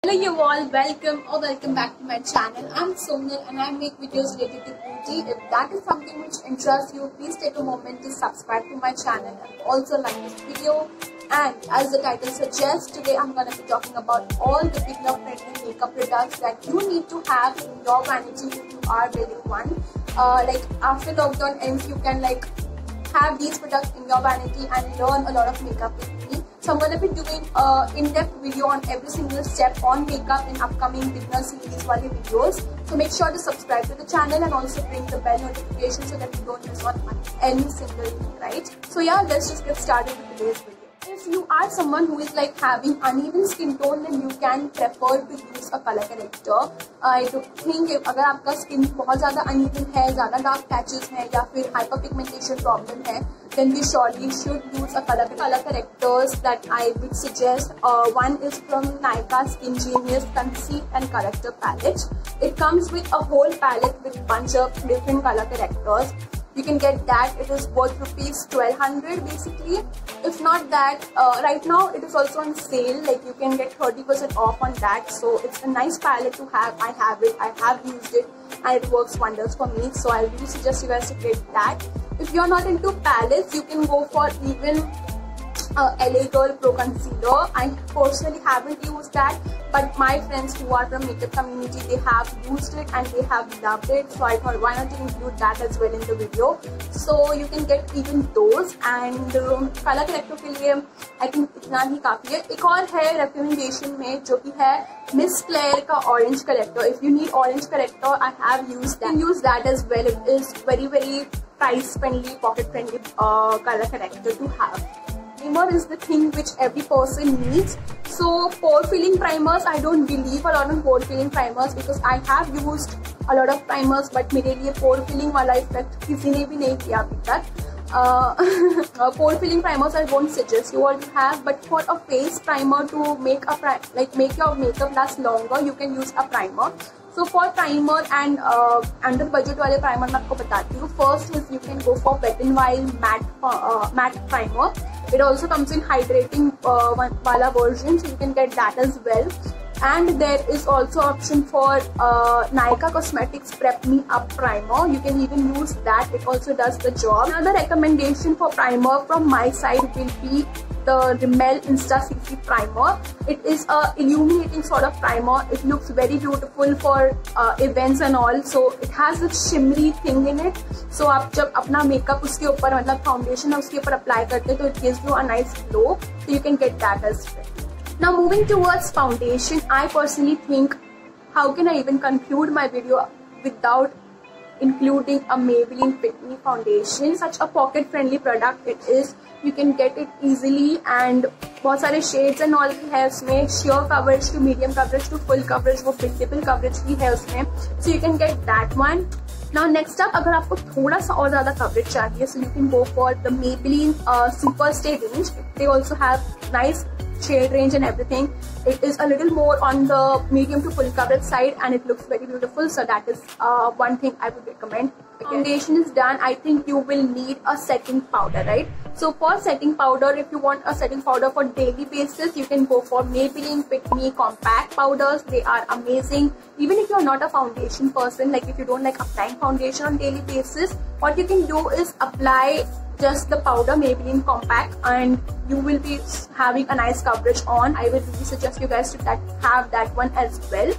Hello you all, welcome back to my channel. I'm Somnal and I make videos related to beauty. If that is something which interests you, please take a moment to subscribe to my channel and also like this video. And as the title suggests, today I'm going to be talking about all the beginner friendly makeup products that you need to have in your vanity if you are building one. Like after lockdown ends, you can have these products in your vanity and learn a lot of makeup with me. So I'm going to be doing an in-depth video on every single step on makeup in upcoming beginner series wale videos. So make sure to subscribe to the channel and also ring the bell notification so that you don't miss on any single thing, right? So yeah, let's just get started with today's video. If you are someone who is having uneven skin tone, then you can prefer to use a color corrector. I think if अगर आपका skin बहुत ज़्यादा uneven है, ज़्यादा dark patches है या फिर hyperpigmentation problem है, then we surely should use a color correctors that I would suggest. One is from Nykaa Skin Genius Conceal and Corrector Palette. It comes with a whole palette with bunch of different color correctors. You can get that. It is worth ₹1200 basically. If not that, right now it is also on sale. You can get 30% off on that. So it's a nice palette to have. I have it. I have used it, and it works wonders for me. So I really suggest you guys to get that. If you're not into palettes, you can go for even LA Girl Pro Concealer. I personally haven't used that, but my friends who are from makeup community, they have used it and they have loved it. So I thought, why not include that as well in the video. So you can get even those. And color corrector के लिए I think इतना ही काफी है. एक और है recommendation में जो कि है Miss Claire का orange corrector. If you need orange corrector, I have used that. You can use that as well. It is very price friendly, pocket friendly color corrector to have. Primer is the thing which every person needs. So pore filling primers, I don't believe a lot on pore filling primers because I have used a lot of primers, but मेरे लिए pore filling वाला effect किसी ने भी नहीं किया अभी तक. Pore filling primers I won't suggest you all to have, but for a face primer to make your makeup last longer, you can use a primer. So for primer and under budget वाले primer मैं आपको बताती हूँ. First is you can go for Wet n Wild matte primer. It also comes in hydrating wala version, so you can get that as well. And there is also option for Nykaa Cosmetics Prep Me Up Primer. You can even use that. It also does the job. Another recommendation for primer from my side will be the Rimmel Insta CC Primer. It is a illuminating sort of primer. It looks very beautiful for events and all. So it has a shimmery thing in it. So आप जब अपना makeup उसके ऊपर मतलब foundation उसके ऊपर apply करते तो it gives you a nice glow. So you can get that as well. Now moving towards foundation, I personally think, how can I even conclude my video without including a Maybelline Fit Me foundation? Such a pocket friendly product it is. You can get it easily and बहुत सारे shades and all भी है उसमें. Sheer coverage to medium coverage to full coverage, वो printable coverage भी है उसमें. So you can get that one. Now next up, अगर आपको थोड़ा सा और ज़्यादा coverage चाहिए, so you can go for the Maybelline Super Stay range. They also have nice shade range and everything. It is a little more on the medium to full coverage side and it looks very beautiful. So that is one thing I would recommend. Foundation is done. I think you will need a setting powder, right? So for setting powder, if you want a setting powder for daily basis, you can go for Maybelline Fit Me compact powders. They are amazing. Even if you're not a foundation person, if you don't like applying foundation on daily basis, what you can do is apply just the powder Maybelline compact and you will be having a nice coverage on. I would really suggest you guys to have that one as well.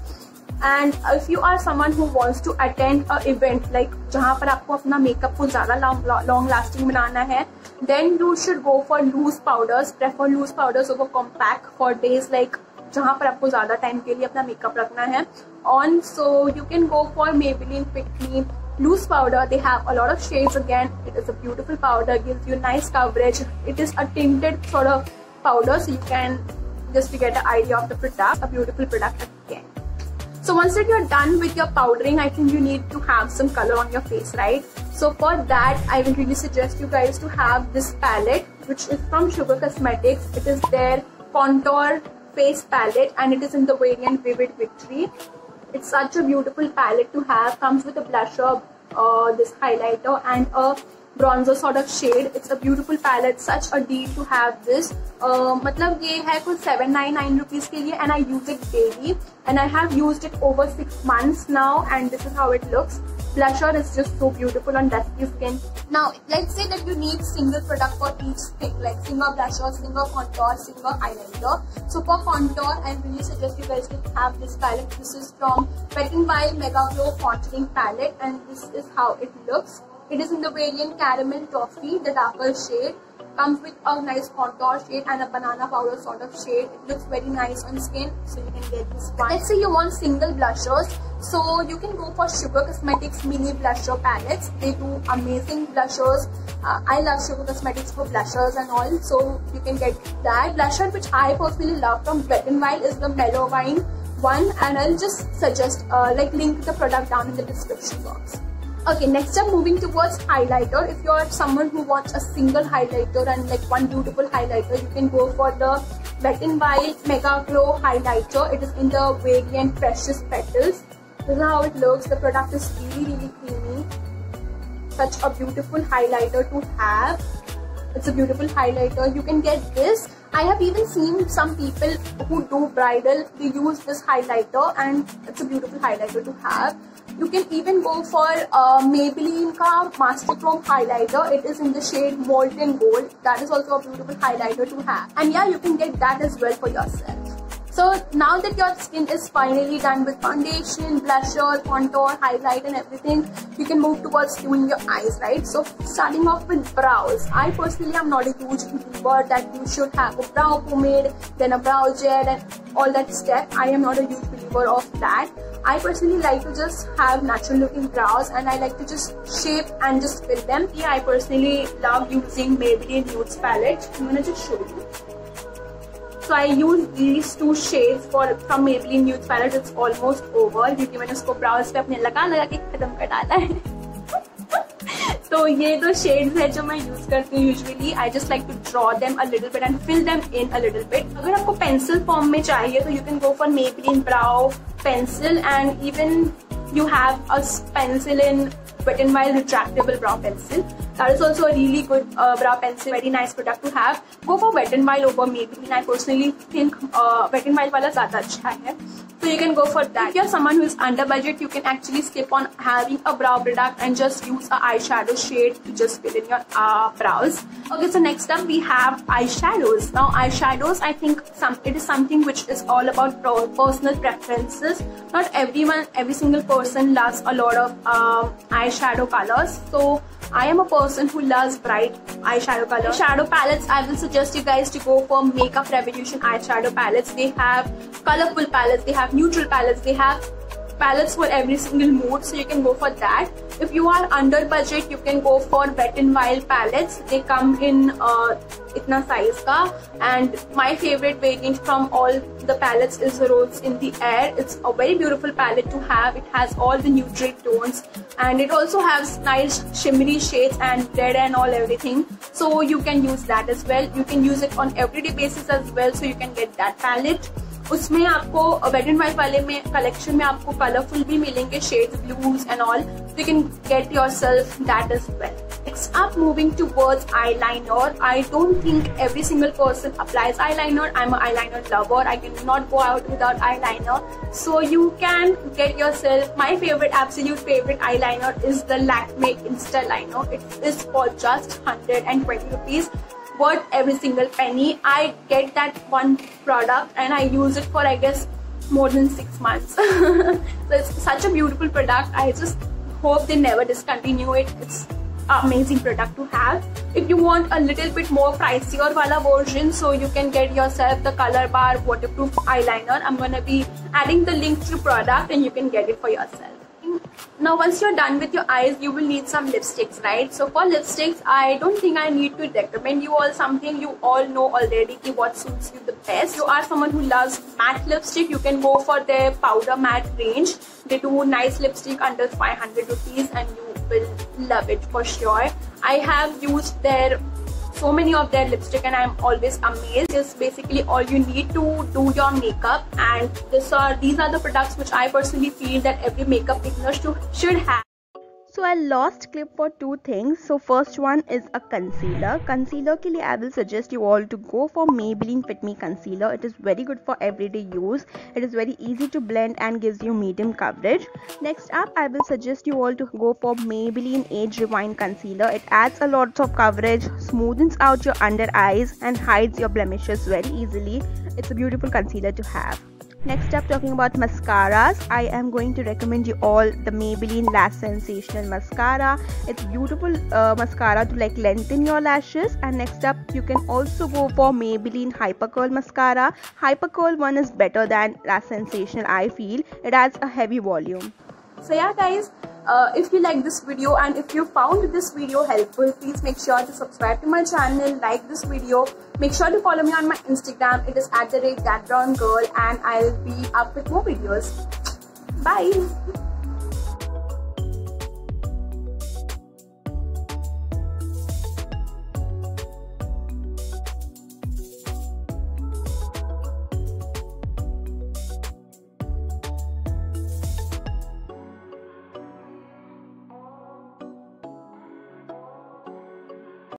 And if you are someone who wants to attend a event जहाँ पर आपको अपना makeup को ज़्यादा long lasting बनाना है, then you should go for loose powders. Prefer loose powders over compact for days जहाँ पर आपको ज़्यादा time के लिए अपना makeup रखना है on. So you can go for Maybelline Fit Me loose powder. They have a lot of shades again. It is a beautiful powder, gives you nice coverage. It is a tinted sort of powder, so you can just to get an idea of the product, a beautiful product again. So once that you're done with your powdering, I think you need to have some color on your face, right? So for that, I will really suggest you guys to have this palette, which is from Sugar Cosmetics. It is their contour face palette and it is in the variant Vivid Victory. It's such a beautiful palette to have. Comes with a blusher, this highlighter and a bronzer sort of shade. It's a beautiful palette, such a deal to have this. मतलब ये है कुछ 799 rupees के लिए, and I use it daily, and I have used it over 6 months now, and this is how it looks. Blusher is just so beautiful on dusky skin. Now let's say that you need single product for each thing, like single blusher, single contour, single highlighter. So for contour, I really suggest you guys to have this palette. This is from Wet n Wild Mega Glow Contouring Palette, and this is how it looks. It is in the variant Caramel Toffee, the darker shade. Comes with a nice contour shade and a banana powder sort of shade. It looks very nice on skin, so you can get this one. Let's say you want single blushers, so you can go for Sugar Cosmetics mini blusher palettes. They do amazing blushers. I love Sugar Cosmetics for blushers and all, so you can get that. Blusher which I personally love from Wet n Wild is the Mellow Wine one, and I'll just suggest link the product down in the description box. Okay, next up, moving towards highlighter. If you are someone who wants a single highlighter and like one beautiful highlighter, you can go for the Wet n Wild Mega Glow highlighter. It is in the variant Precious Petals. This is how it looks. The product is really creamy. Such a beautiful highlighter to have. It's a beautiful highlighter. You can get this. I have even seen some people who do bridal, they use this highlighter, and it's a beautiful highlighter to have. You can even go for Maybelline ka Master Chrome highlighter. It is in the shade Molten Gold. That is also a beautiful highlighter to have. And yeah, you can get that as well for yourself. So now that your skin is finally done with foundation, blusher, contour, highlight and everything, you can move towards doing your eyes, right? So starting off with brows. I personally am not a huge believer that you should have a brow pomade, then a brow gel and all that step. I am not a huge believer of that. I personally like to just have natural looking brows, and I like to just shape and just fill them. Yeah, I personally love using Maybelline Nudes palette. I'm gonna just show you. So I use these two shades from Maybelline Nudes palette. It's almost over क्योंकि मैंने उसको brows पे अपने लगा के खत्म कर डाला है. तो ये दो shades है जो मैं use करती हूँ usually. I just like to draw them a little bit and fill them in a little bit. अगर आपको pencil form में चाहिए तो you can go for Maybelline brow pencil, and even you have a pencil in Wet n Wild retractable brow pencil. That is also a really good brow pencil, very nice product to have. Go for Wet n Wild over Maybelline. I personally think Wet n Wild वाला ज़्यादा अच्छा है. So you can go for that. If you're someone who is under budget, you can actually skip on having a brow product and just use an eyeshadow shade to just fill in your brows. Okay, so next up we have eyeshadows. Now eyeshadows, I think it is something which is all about personal preferences. Not every single person loves a lot of eyeshadow colors. So I am a person who loves bright eyeshadow colors. Shadow palettes, I will suggest you guys to go for Makeup Revolution eyeshadow palettes. They have colorful palettes, they have neutral palettes, they have palettes for every single mood, so you can go for that. If you are under budget, you can go for Wet n Wild palettes. They come in itna size ka, and my favorite variant from all the palettes is Rose in the Air. It's a very beautiful palette to have. It has all the neutral tones, and it also has nice shimmery shades and red and all everything, so you can use that as well. You can use it on everyday basis as well, so you can get that palette. उसमें आपको Wet n Wild वाले में collection में आपको colourful भी मिलेंगे shades, blues and all, so you can get yourself that as well. Next up, moving towards eyeliner. I don't think every single person applies eyeliner. I'm an eyeliner lover. I cannot go out without eyeliner, so you can get yourself, my favorite, absolute favorite eyeliner is the Lakme Insta Liner. It is for just 120 rupees. Worth every single penny. I get that one product and I use it for, I guess, more than 6 months. So it's such a beautiful product. I just hope they never discontinue it. It's an amazing product to have. If you want a little bit more pricier wala version, so you can get yourself the Color Bar waterproof eyeliner. I'm gonna be adding the link to the product and you can get it for yourself. Now once you're done with your eyes, you will need some lipsticks, right? So for lipsticks, I don't think I need to recommend you all something. You all know already what suits you the best. You are someone who loves matte lipstick, you can go for their powder matte range. They do nice lipstick under 500 rupees and you will love it for sure. I have used so many of their lipstick and I'm always amazed. It's basically all you need to do your makeup, and these are the products which I personally feel that every makeup beginner should have. So I lost clip for two things. So first one is a concealer. Concealer के लिए I will suggest you all to go for Maybelline Fit Me concealer. It is very good for everyday use. It is very easy to blend and gives you medium coverage. Next up, I will suggest you all to go for Maybelline Age Rewind concealer. It adds a lot of coverage, smoothens out your under eyes and hides your blemishes very easily. It's a beautiful concealer to have. Next up, talking about mascaras, I am going to recommend you all the Maybelline Lash Sensational Mascara. It's beautiful mascara to like lengthen your lashes. And next up, you can also go for Maybelline Hyper Curl Mascara. Hyper Curl one is better than Lash Sensational, I feel. It adds a heavy volume. So yeah guys, if you like this video and if you found this video helpful, please make sure to subscribe to my channel, like this video, make sure to follow me on my Instagram. It is @thatbrown girl, and I'll be up with more videos. Bye.